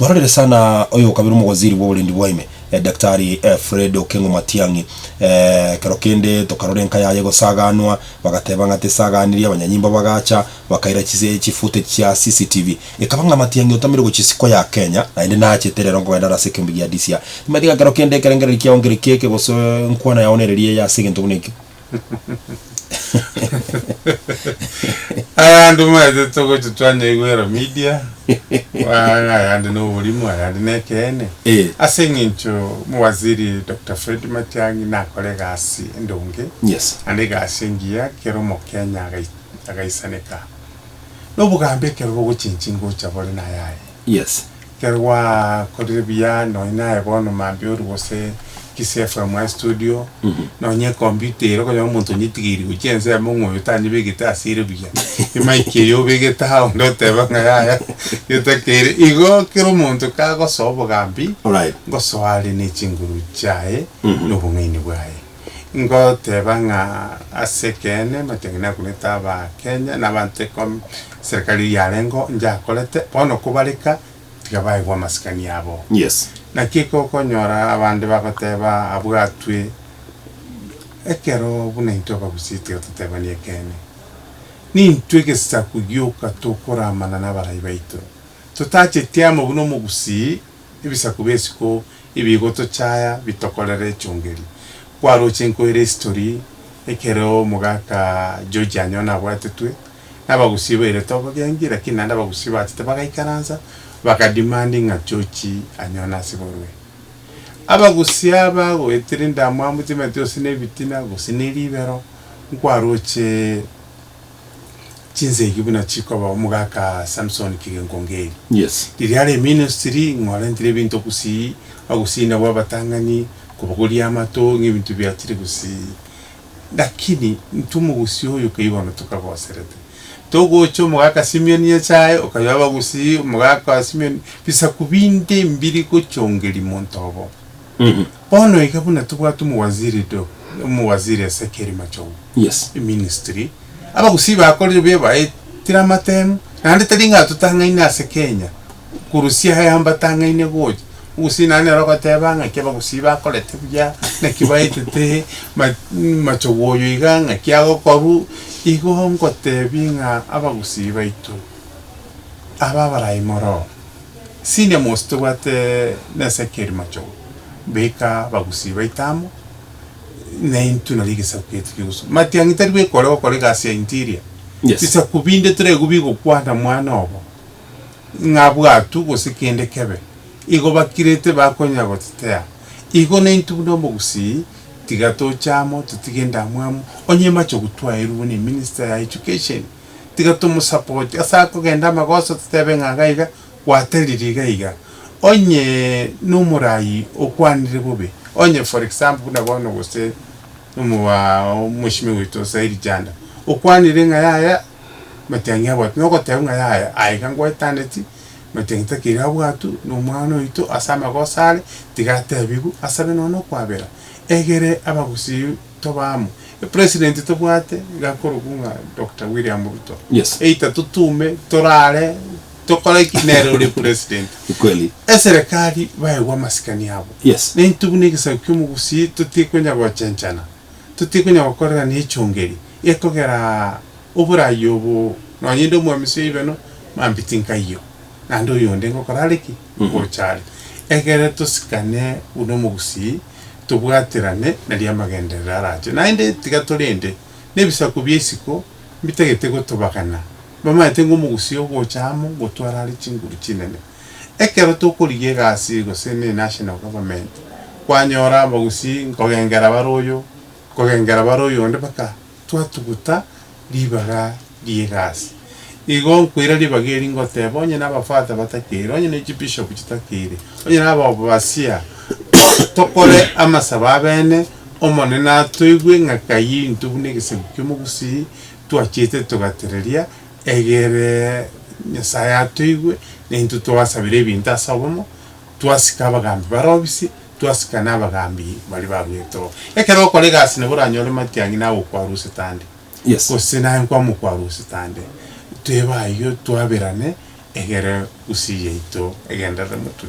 twararire sana oyo kabiru mugoziri wa ulindi bwaime Daktari Fred Okengo Matiang'I karokende tokarorenka yaye gosaganwa bagateba ngate saganiria abanyanyimba bagacha bakaira chifute cha CCTV ekabanga Matiang'I otamire guchisiko ya Kenya na inde nacheterero ngo ndara sekembigia disia madiga karokende kerengere kia ongere keke goso nkwana yaonererie ya sigento buneki Ayandu maze toko tutwanye gwera media wa and no ulimu and nekene asengincho muwaziri Dr. Fred Matiang'I na kolega asi ndonge yes ande gasengia kero mo Kenya agaisaneka no bugambe kero guchinchingo chabole na yaye yes kero wa kodebia no ina ebono mambio rwose KISII from studio no nye computer ko nyamuntu nyitigiri ucyenze amungu yutanye begita asire bya imike yo begita ndo teba ngaya yutakere igo kero muntu ka go sobo gambi alright go soali ni chinguru chae no bungeni bwaye ngo teba nga asekene matengena kuneta ba Kenya na bante kom serikali ya lengo nja kolete pono kubalika tigabaye kwa maskani yabo yes na kiko konyora abandi bakoteba abwatwe ekero bune into Abagusii tuteba ni ekene ni ntwege sa kugyoka tokora manana barayi baito tutache tiamo buno Mugusii ibisa kubesiko ibigoto chaya bitokolere chungeri kwaro chenko ire story ekero mugaka George anyona bwatetwe n'Abagusii bere tobo gengira kinanda Abagusii batete bagaikaranza bakadimanding a chochi anyona siborwe Abagusii aba go etirinda mwamuti metyo sine bitina go sineri bero nkwaroche chinze gibuna chiko ba mugaka Samson Kigengongeri yes diriale ministry ngwalendire bintu Gusii Abagusii na wabatangani kubaguri amato ngibintu byatire Gusii lakini mtumu Gusii oyo kayibona tukaboserete togo cho mugaka Simeon yechaye okayaba Gusii mugaka Simeon bisa kubinde mbiri ko chongeri montobo pono ikabuna tubwatu muwaziri asekeri macho yes ministry Abagusii bakore beba tiramatem nande talinga tutangaina sekenya kurusia hamba tangaine goje Gusii nane rokotebanga Abagusii bakore tebya nakibaitete macho woyo iganga kiago koru igo ngote binga Abagusii baitu ababara imoro sine mosto wate nasekeri macho beka Abagusii baitamo neintu naligisa kwetu kiuso Matiang'I tarwe kole gasi interior yes bisa kubinde tere gubigo kwanda mwana obo ngabwatu gosikende kebe igo bakirete bakonya gotetea igo neintu no Mugusii tigato chamo tutigenda mwamu onye macho gutwa irubuni minister ya education tigato mu support asako genda magoso tutebe ngagaiga kwateliriga iga onye numurayi okwanire bube onye for example na bono gose wa Mheshimiwa wetu Saidi Janda okwanire ngaya Matiang'I abot noko tebunga yaya aiga ngwetaneti Matiang'I takira bwatu no mwana wito asama gosale tigatebigu asabe nono kwabera egere Abagusii tobamu president tobwate gakorogunga Dr. William Ruto yes eita tutume torale tokole kinero le president kweli serikali bae maskani yabo yes nintubunigisa Mugusii tutikwenya Gochenchana tutikwenya gukora ni chongeri ekogera uburayo bo nonyindo mwamisi ibeno mambitinka iyo nando yonde ngokoraleki gochari egere tusikane uno Mugusii tubwaterane nali amagenderera araje nainde tigatolende nebisa kubyesiko mitegete gotobakana bama tengo Mugusii ogochamo gotwara ali chinguru chinene ekero tokuriye gasi gosene national government kwanyora Abagusii nkogengera baroyo onde baka twatuguta libaga liegasi igo kwira libageri ngoteba onye nabafata batakire onye n'ekibishop kitakire onye nababasia tokore amasaba bene omone natwigwe ngakayi ntubunegese Mugusii twachete tugatereria egere Nyasaye atwigwe n'intu twasabire ibintu asabomo twasika abagambi barobisi twasika n'abagambi bali barweto ekero kore gasi ne buranyore Matiang'I nawo kwaruse tande yes ko sina nkwa mu kwaruse tande twebayo twaberane egere Gusii yaito egenderere mutu.